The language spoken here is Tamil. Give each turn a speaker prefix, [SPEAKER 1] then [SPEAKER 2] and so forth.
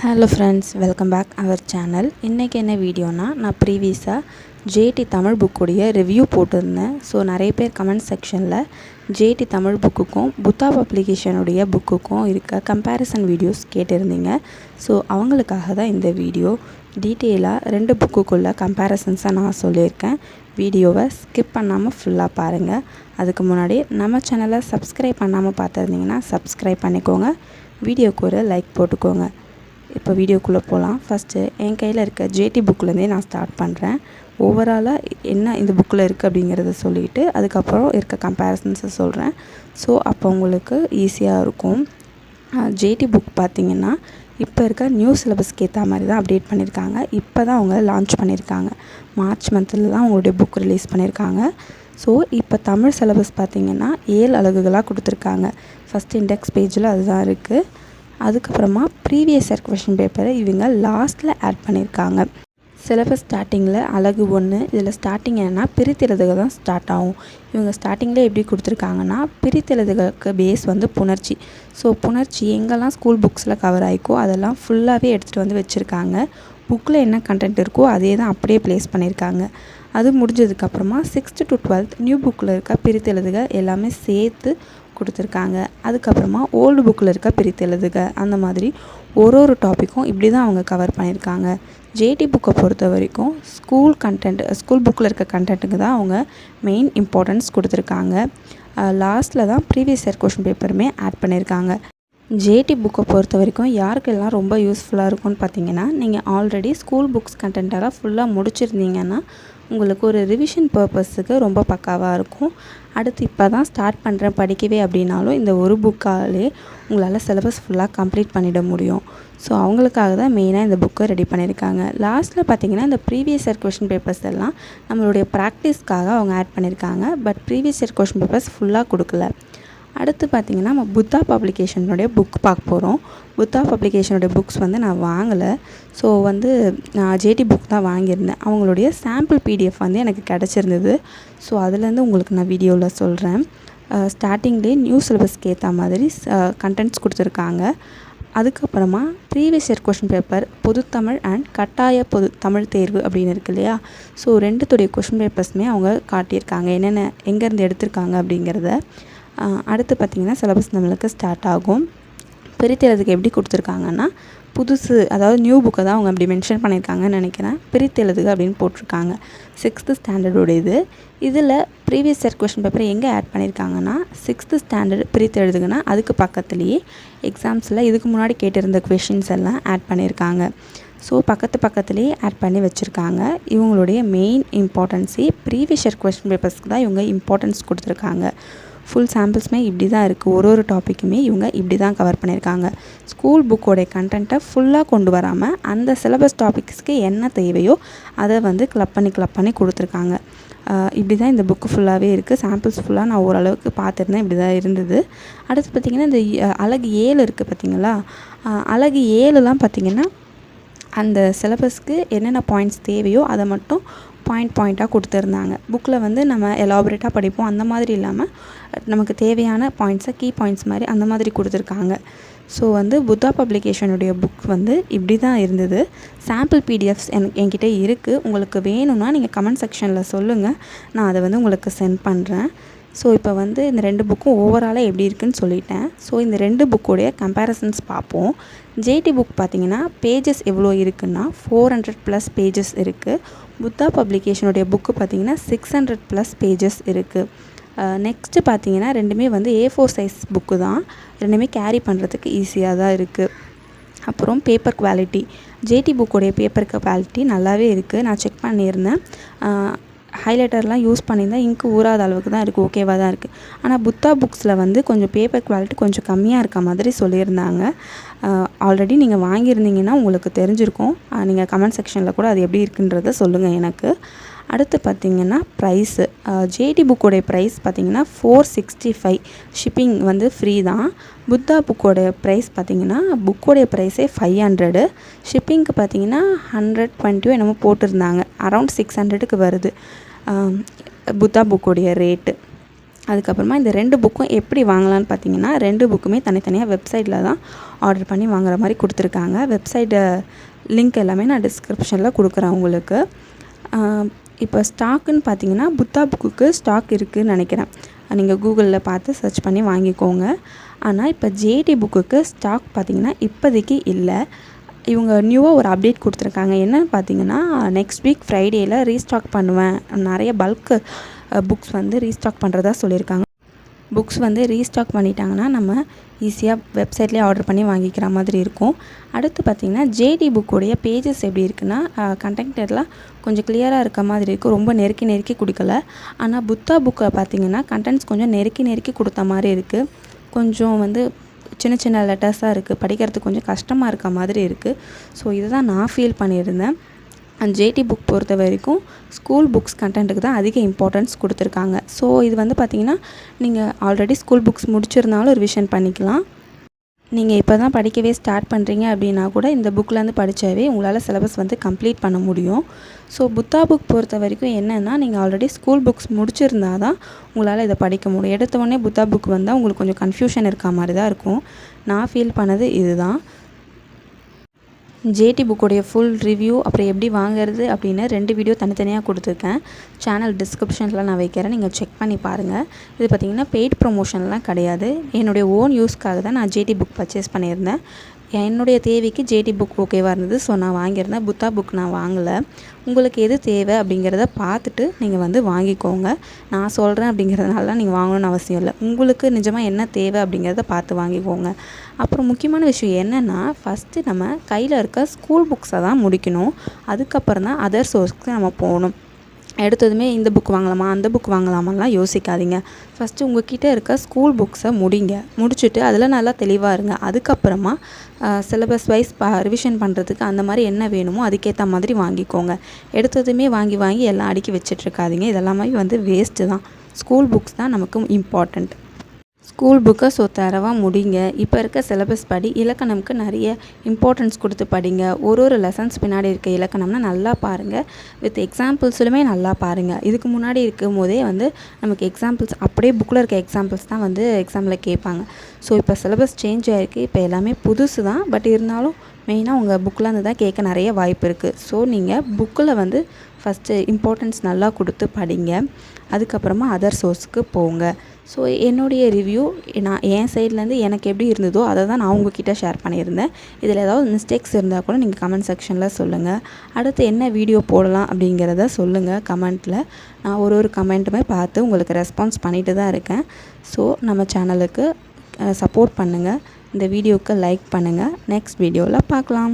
[SPEAKER 1] Hello friends, welcome back our channel. இன்றைக்கி என்ன வீடியோனா, நான் ப்ரீவியஸாக ஜேடி தமிழ் புக்குடைய ரிவ்யூ போட்டிருந்தேன். ஸோ நிறைய பேர் கமெண்ட் செக்ஷனில் ஜேடி தமிழ் புக்குக்கும் புத்தா பப்ளிகேஷனுடைய புக்குக்கும் இருக்க கம்பேரிசன் வீடியோஸ் கேட்டிருந்தீங்க. ஸோ அவங்களுக்காக தான் இந்த வீடியோ. டீட்டெயிலாக 2 புக்குக்குள்ள கம்பேரிசன்ஸை நான் சொல்லியிருக்கேன். வீடியோவை ஸ்கிப் பண்ணாமல் ஃபுல்லாக பாருங்கள். அதுக்கு முன்னாடி நம்ம சேனலை சப்ஸ்கிரைப் பண்ணாமல் பார்த்துருந்தீங்கன்னா சப்ஸ்கிரைப் பண்ணிக்கோங்க. வீடியோக்கு ஒரு லைக் போட்டுக்கோங்க. இப்போ வீடியோக்குள்ளே போகலாம். ஃபஸ்ட்டு என் கையில் இருக்க ஜேடி புக்கிலேருந்தே நான் ஸ்டார்ட் பண்ணுறேன். ஓவராலாக என்ன இந்த புக்கில் இருக்குது அப்படிங்கிறத சொல்லிவிட்டு அதுக்கப்புறம் இருக்க கம்பேரிசன்ஸை சொல்கிறேன். ஸோ அப்போ உங்களுக்கு ஈஸியாக இருக்கும். ஜேடி புக் பார்த்திங்கன்னா இப்போ இருக்க நியூ சிலபஸ்க்கு ஏற்ற மாதிரி தான் அப்டேட் பண்ணியிருக்காங்க. இப்போ தான் அவங்க லான்ச் பண்ணியிருக்காங்க. மார்ச் மந்தில் தான் அவங்களுடைய புக் ரிலீஸ் பண்ணியிருக்காங்க. ஸோ இப்போ தமிழ் சிலபஸ் பார்த்திங்கன்னா 7 அலகுகளாக கொடுத்துருக்காங்க. ஃபஸ்ட் இண்டெக்ஸ் பேஜில் அதுதான் இருக்குது. அதுக்கப்புறமா ப்ரீவியஸ் இயர் கொஷின் பேப்பரை இவங்க லாஸ்ட்டில் ஆட் பண்ணியிருக்காங்க. சிலபஸ் ஸ்டார்டிங்கில் அலகு 1 இதில் ஸ்டார்டிங் என்னென்னா பிரித்தெழுதுக தான் ஸ்டார்ட் ஆகும். இவங்க ஸ்டார்டிங்கில் எப்படி கொடுத்துருக்காங்கன்னா, பிரித்தெழுதுகளுக்கு பேஸ் வந்து புணர்ச்சி. ஸோ புணர்ச்சி எங்கெல்லாம் ஸ்கூல் புக்ஸில் கவர் ஆகிக்கோ அதெல்லாம் ஃபுல்லாகவே எடுத்துகிட்டு வந்து வச்சுருக்காங்க. புக்கில் என்ன கண்டென்ட் இருக்கோ அதே தான் அப்படியே ப்ளேஸ் பண்ணியிருக்காங்க. அது முடிஞ்சதுக்கப்புறமா 6th to 12th நியூ புக்கில் இருக்க பிரித்தெழுதுக எல்லாமே சேர்த்து கொடுத்துருக்காங்க. அதுக்கப்புறமா ஓல்டு புக்கில் இருக்க பிரித்தெழுதுக அந்த மாதிரி ஒரு டாப்பிக்கும் இப்படி தான் அவங்க கவர் பண்ணியிருக்காங்க. ஜேடி புக்கை பொறுத்த வரைக்கும் ஸ்கூல் புக்கில் இருக்க கண்டென்ட்டுக்கு தான் அவங்க மெயின் இம்பார்ட்டன்ஸ் கொடுத்துருக்காங்க. லாஸ்ட்டில் தான் ப்ரீவியஸ் இயர் கொஷின் பேப்பருமே ஆட் பண்ணியிருக்காங்க. ஜேடி புக்கை பொறுத்த வரைக்கும் யாருக்கெல்லாம் ரொம்ப யூஸ்ஃபுல்லாக இருக்கும்னு பார்த்தீங்கன்னா, நீங்கள் ஆல்ரெடி ஸ்கூல் புக்ஸ் கண்டென்ட்டெல்லாம் ஃபுல்லாக முடிச்சிருந்தீங்கன்னா உங்களுக்கு ஒரு ரிவிஷன் பர்பஸுக்கு ரொம்ப பக்காவாக இருக்கும். அடுத்து இப்போ தான் ஸ்டார்ட் பண்ணுறேன் படிக்கவே அப்படின்னாலும் இந்த ஒரு புக்காலே உங்களால் சிலபஸ் ஃபுல்லாக கம்ப்ளீட் பண்ணிட முடியும். ஸோ அவங்களுக்காக தான் மெயினாக இந்த புக்கை ரெடி பண்ணியிருக்காங்க. லாஸ்ட்டில் பார்த்திங்கன்னா இந்த ப்ரீவியஸ் இயர் கொஷின் பேப்பர்ஸ் எல்லாம் நம்மளுடைய ப்ராக்டிஸ்க்காக அவங்க ஆட் பண்ணியிருக்காங்க. But previous year question papers ஃபுல்லாக கொடுக்கல. அடுத்து பார்த்திங்கன்னா நம்ம புத்தா பப்ளிகேஷனுடைய புக் பார்க்க போகிறோம். புத்தா பப்ளிகேஷனுடைய புக்ஸ் வந்து நான் வாங்கலை. ஸோ வந்து நான் ஜேடி புக் தான் வாங்கியிருந்தேன். அவங்களுடைய சாம்பிள் பிடிஎஃப் வந்து எனக்கு கிடச்சிருந்தது. ஸோ அதுலேருந்து உங்களுக்கு நான் வீடியோவில் சொல்கிறேன். ஸ்டார்டிங்லேயே நியூ சிலபஸ்க்கு ஏற்ற மாதிரி கண்டென்ட்ஸ் கொடுத்துருக்காங்க. அதுக்கப்புறமா ப்ரீவியஸ் இயர் கொஷின் பேப்பர் பொதுத்தமிழ் அண்ட் கட்டாய தமிழ் தேர்வு அப்படின்னு இருக்கு இல்லையா. ஸோ 2 கொஷின் பேப்பர்ஸுமே அவங்க காட்டியிருக்காங்க, என்னென்ன எங்கேருந்து எடுத்திருக்காங்க அப்படிங்கிறத. அடுத்து பார்த்திங்கன்னா சிலபஸ் நம்மளுக்கு ஸ்டார்ட் ஆகும். பிரித்தெழுதுக்கு எப்படி கொடுத்துருக்காங்கன்னா, புதுசு அதாவது நியூ புக்கை தான் அவங்க அப்படி மென்ஷன் பண்ணியிருக்காங்கன்னு நினைக்கிறேன். பிரித்தெழுதுக அப்படின்னு போட்டிருக்காங்க. 6th ஸ்டாண்டர்டோட இதில் ப்ரீவியஸ் இயர் கொஷின் பேப்பரை எங்கே ஆட் பண்ணியிருக்காங்கன்னா, 6th ஸ்டாண்டர்ட் பிரித்தெழுதுங்கன்னா அதுக்கு பக்கத்துலேயே எக்ஸாம்ஸில் இதுக்கு முன்னாடி கேட்டிருந்த கொஷின்ஸ் எல்லாம் ஆட் பண்ணியிருக்காங்க. ஸோ பக்கத்துலேயே ஆட் பண்ணி வச்சுருக்காங்க. இவங்களுடைய மெயின் இம்பார்ட்டன்ஸே ப்ரீவியஸ் இயர் கொஷின் பேப்பர்ஸ்க்கு தான் இவங்க இம்பார்ட்டன்ஸ் கொடுத்துருக்காங்க. ஃபுல் சாம்பிள்ஸுமே இப்படி தான் இருக்குது. ஒரு டாப்பிக்குமே இவங்க இப்படி தான் கவர் பண்ணியிருக்காங்க. ஸ்கூல் புக்கோடைய கண்டென்ட்டை ஃபுல்லாக கொண்டு வராமல் அந்த சிலபஸ் டாபிக்ஸ்க்கு என்ன தேவையோ அதை வந்து கிளப் பண்ணி கொடுத்துருக்காங்க. இப்படி தான் இந்த புக்கு ஃபுல்லாகவே இருக்குது. சாம்பிள்ஸ் ஃபுல்லாக நான் ஓரளவுக்கு பார்த்துருந்தேன். இப்படி தான் இருந்தது. அடுத்து பார்த்திங்கன்னா இந்த அலகு 7 இருக்குது பார்த்திங்களா. அலகு 7லாம் பார்த்திங்கன்னா அந்த சிலபஸ்க்கு என்னென்ன பாயிண்ட்ஸ் தேவையோ அதை மட்டும் பாயிண்ட்டாக கொடுத்துருந்தாங்க. புக்கில் வந்து நம்ம எலாபரேட்டாக படிப்போம் அந்த மாதிரி இல்லாமல் நமக்கு தேவையான பாயிண்ட்ஸை கீ பாயிண்ட்ஸ் மாதிரி அந்த மாதிரி கொடுத்துருக்காங்க. ஸோ வந்து புத்தா பப்ளிகேஷனுடைய புக் வந்து இப்படி தான் இருந்தது. சாம்பிள் பிடிஎஃப்ஸ் என்கிட்ட இருக்குது. உங்களுக்கு வேணும்னா நீங்கள் கமெண்ட் செக்ஷனில் சொல்லுங்கள், நான் அதை வந்து உங்களுக்கு சென்ட் பண்ணுறேன். ஸோ இப்போ வந்து இந்த 2 புக்கும் ஓவராலாக எப்படி இருக்குதுன்னு சொல்லிட்டேன். ஸோ இந்த 2 புக்கோடைய கம்பேரிசன்ஸ் பார்ப்போம். ஜேடி புக் பார்த்திங்கன்னா பேஜஸ் எவ்வளோ இருக்குன்னா 400+ பேஜஸ் இருக்குது. புத்தா பப்ளிகேஷனுடைய புக்கு பார்த்திங்கன்னா 600+ பேஜஸ் இருக்குது. நெக்ஸ்ட்டு பார்த்திங்கன்னா 2மே வந்து A4 சைஸ் புக்கு தான். 2மே கேரி பண்ணுறதுக்கு ஈஸியாக தான் இருக்குது. அப்புறம் பேப்பர் குவாலிட்டி, ஜேடி புக்கோடைய பேப்பர் குவாலிட்டி நல்லாவே இருக்குது. நான் செக் பண்ணியிருந்தேன். ஹைலைட்டர்லாம் யூஸ் பண்ணியிருந்தேன். இங்கு ஊறாத அளவுக்கு தான் இருக்குது, ஓகேவாக தான் இருக்குது. ஆனால் புத்தா புக்ஸில் வந்து கொஞ்சம் பேப்பர் குவாலிட்டி கொஞ்சம் கம்மியாக இருக்க மாதிரி சொல்லியிருந்தாங்க. ஆல்ரெடி நீங்கள் வாங்கியிருந்தீங்கன்னா உங்களுக்கு தெரிஞ்சிருக்கும். நீங்கள் கமெண்ட் செக்ஷனில் கூட அது எப்படி இருக்குன்றதை சொல்லுங்கள் எனக்கு. அடுத்து பார்த்திங்கன்னா ப்ரைஸு, ஜேடி புக்கோடைய ப்ரைஸ் பார்த்திங்கன்னா 465. ஷிப்பிங் வந்து ஃப்ரீ தான். புத்தா புக்கோடைய ப்ரைஸ் பார்த்திங்கன்னா புக்கோடைய ப்ரைஸே 500. ஷிப்பிங்க்கு பார்த்திங்கன்னா 120 என்னமோ போட்டிருந்தாங்க. அரௌண்ட் 600க்கு வருது புத்தா புக்கோடைய ரேட்டு. அதுக்கப்புறமா இந்த 2 புக்கும் எப்படி வாங்கலான்னு பார்த்தீங்கன்னா 2 புக்குமே தனித்தனியாக வெப்சைட்டில் தான் ஆர்டர் பண்ணி வாங்குற மாதிரி கொடுத்துருக்காங்க. வெப்சைட்டு லிங்க் எல்லாமே நான் டிஸ்கிரிப்ஷனில் கொடுக்குறேன் உங்களுக்கு. இப்போ ஸ்டாக்குன்னு பார்த்தீங்கன்னா புத்தா புக்குக்கு ஸ்டாக் இருக்குதுன்னு நினைக்கிறேன். நீங்கள் கூகுளில் பார்த்து சர்ச் பண்ணி வாங்கிக்கோங்க. ஆனால் இப்போ ஜேடி புக்குக்கு ஸ்டாக் பார்த்திங்கன்னா இப்போதைக்கு இல்லை. இவங்க நியூவாக ஒரு அப்டேட் கொடுத்துருக்காங்க. என்னென்னு பார்த்தீங்கன்னா நெக்ஸ்ட் வீக் ஃப்ரைடேயில் ரீஸ்டாக் பண்ணுவேன், நிறைய பல்க்கு புக்ஸ் வந்து ரீஸ்டாக் பண்ணுறதா சொல்லியிருக்காங்க. புக்ஸ் வந்து ரீஸ்டாக் பண்ணிட்டாங்கன்னா நம்ம ஈஸியாக வெப்சைட்லேயே ஆர்டர் பண்ணி வாங்கிக்கிற மாதிரி இருக்கும். அடுத்து பார்த்திங்கன்னா ஜேடி புக்கோடைய பேஜஸ் எப்படி இருக்குன்னா கண்டென்ட்லாம் கொஞ்சம் கிளியராக இருக்க மாதிரி இருக்குது, ரொம்ப நெருக்கி நெருக்கி கொடுக்கல. ஆனால் புத்தா புக்கை பார்த்திங்கன்னா கண்டென்ட்ஸ் கொஞ்சம் நெருக்கி நெருக்கி கொடுத்த மாதிரி இருக்குது. கொஞ்சம் வந்து சின்ன சின்ன லெட்டர்ஸாக இருக்குது, படிக்கிறதுக்கு கொஞ்சம் கஷ்டமாக இருக்க மாதிரி இருக்குது. ஸோ இதை தான் நான் ஃபீல் பண்ணியிருந்தேன். ஜேடி புக் பொறுத்த வரைக்கும் ஸ்கூல் புக்ஸ் கண்டென்ட்டுக்கு தான் அதிக இம்பார்ட்டன்ஸ் கொடுத்துருக்காங்க. ஸோ இது வந்து பார்த்திங்கன்னா நீங்கள் ஆல்ரெடி ஸ்கூல் புக்ஸ் முடிச்சிருந்தாலும் ரிவிஷன் பண்ணிக்கலாம். நீங்கள் இப்போ தான் படிக்கவே ஸ்டார்ட் பண்ணுறீங்க அப்படின்னா கூட இந்த புக்லேருந்து படித்தாவே உங்களால் சிலபஸ் வந்து கம்ப்ளீட் பண்ண முடியும். ஸோ புத்தா புக் பொறுத்த வரைக்கும் என்னென்னா நீங்கள் ஆல்ரெடி ஸ்கூல் புக்ஸ் முடிச்சிருந்தா தான் உங்களால் இதை படிக்க முடியும். எடுத்தவொடனே புத்தா புக் வந்தால் உங்களுக்கு கொஞ்சம் கன்ஃபியூஷன் இருக்க மாதிரி தான் இருக்கும். நான் ஃபீல் பண்ணது இதுதான். ஜேடி புக்கோடைய ஃபுல் ரிவ்யூ அப்புறம் எப்படி வாங்குறது அப்படின்னு 2 வீடியோ தனித்தனியாக கொடுத்துருக்கேன். சேனல் டிஸ்கிரிப்ஷனில் நான் வைக்கிறேன், நீங்கள் செக் பண்ணி பாருங்கள். இது பார்த்திங்கன்னா பெய்ட் ப்ரொமோஷன்லாம் கிடையாது. என்னுடைய ஓன் யூஸ்க்காக தான் நான் ஜேடி புக் பர்ச்சேஸ் பண்ணியிருந்தேன். என்னுடைய தேவைக்கு ஜேடி புக் ஓகேவாக இருந்தது. ஸோ நான் வாங்கியிருந்தேன். புத்தா புக் நான் வாங்கலை. உங்களுக்கு எது தேவை அப்படிங்கிறத பார்த்துட்டு நீங்கள் வந்து வாங்கிக்கோங்க. நான் சொல்கிறேன் அப்படிங்கிறதுனால நீங்கள் வாங்கணும்னு அவசியம் இல்லை. உங்களுக்கு நிஜமாக என்ன தேவை அப்படிங்கிறத பார்த்து வாங்கிக்கோங்க. அப்புறம் முக்கியமான விஷயம் என்னென்னா ஃபஸ்ட்டு நம்ம கையில் இருக்க ஸ்கூல் புக்ஸை தான் முடிக்கணும். அதுக்கப்புறம் தான் அதர் சோர்ஸ்க்கு நம்ம போகணும். எடுத்ததுமே இந்த புக் வாங்கலாமா அந்த புக் வாங்கலாமாலாம் யோசிக்காதீங்க. ஃபஸ்ட்டு உங்கள்கிட்ட இருக்க ஸ்கூல் புக்ஸை முடிச்சுட்டு அதில் நல்லா தெளிவாக இருங்க. அதுக்கப்புறமா சிலபஸ் வைஸ் ரிவிஷன் பண்ணுறதுக்கு அந்த மாதிரி என்ன வேணுமோ அதுக்கேற்ற மாதிரி வாங்கிக்கோங்க. எடுத்ததுமே வாங்கி எல்லாம் அடுக்கி வச்சிட்ருக்காதீங்க. இதெல்லாமே வந்து வேஸ்ட்டு தான். ஸ்கூல் புக்ஸ் தான் நமக்கு இம்பார்ட்டண்ட். ஸ்கூல் புக்கை தரவாக முடிங்க. இப்போ இருக்க சிலபஸ் படி இலக்கணம்க்கு நிறைய இம்பார்ட்டன்ஸ் கொடுத்து படிங்க. ஒரு லெசன்ஸ் பின்னாடி இருக்க இலக்கணம்னா நல்லா பாருங்கள். வித் எக்ஸாம்பிள்ஸ்லுமே நல்லா பாருங்கள். இதுக்கு முன்னாடி இருக்கும் போதே வந்து நமக்கு எக்ஸாம்பிள்ஸ் அப்படியே புக்கில் இருக்க எக்ஸாம்பிள்ஸ் தான் வந்து எக்ஸாமில் கேட்பாங்க. ஸோ இப்போ சிலபஸ் சேஞ்ச் ஆகிருக்கு. இப்போ எல்லாமே புதுசு தான். பட் இருந்தாலும் மெயினாக உங்கள் புக்கில் இருந்து தான் கேட்க நிறைய வாய்ப்பு இருக்குது. ஸோ நீங்கள் புக்கில் வந்து ஃபஸ்ட்டு இம்பார்ட்டன்ஸ் நல்லா கொடுத்து படிங்க. அதுக்கப்புறமா அதர் சோர்ஸுக்கு போங்க. ஸோ என்னுடைய ரிவ்யூ நான் என் சைட்லேருந்து எனக்கு எப்படி இருந்ததோ அதை தான் நான் உங்ககிட்ட ஷேர் பண்ணியிருந்தேன். இதில் ஏதாவது மிஸ்டேக்ஸ் இருந்தால் கூட நீங்கள் கமெண்ட் செக்ஷனில் சொல்லுங்கள். அடுத்து என்ன வீடியோ போடலாம் அப்படிங்கிறத சொல்லுங்கள் கமெண்ட்டில். நான் ஒரு கமெண்ட்டுமே பார்த்து உங்களுக்கு ரெஸ்பான்ஸ் பண்ணிட்டு தான் இருக்கேன். ஸோ நம்ம சேனலுக்கு சப்போர்ட் பண்ணுங்கள். இந்த வீடியோவுக்கு லைக் பண்ணுங்கள். நெக்ஸ்ட் வீடியோவில் பார்க்கலாம்.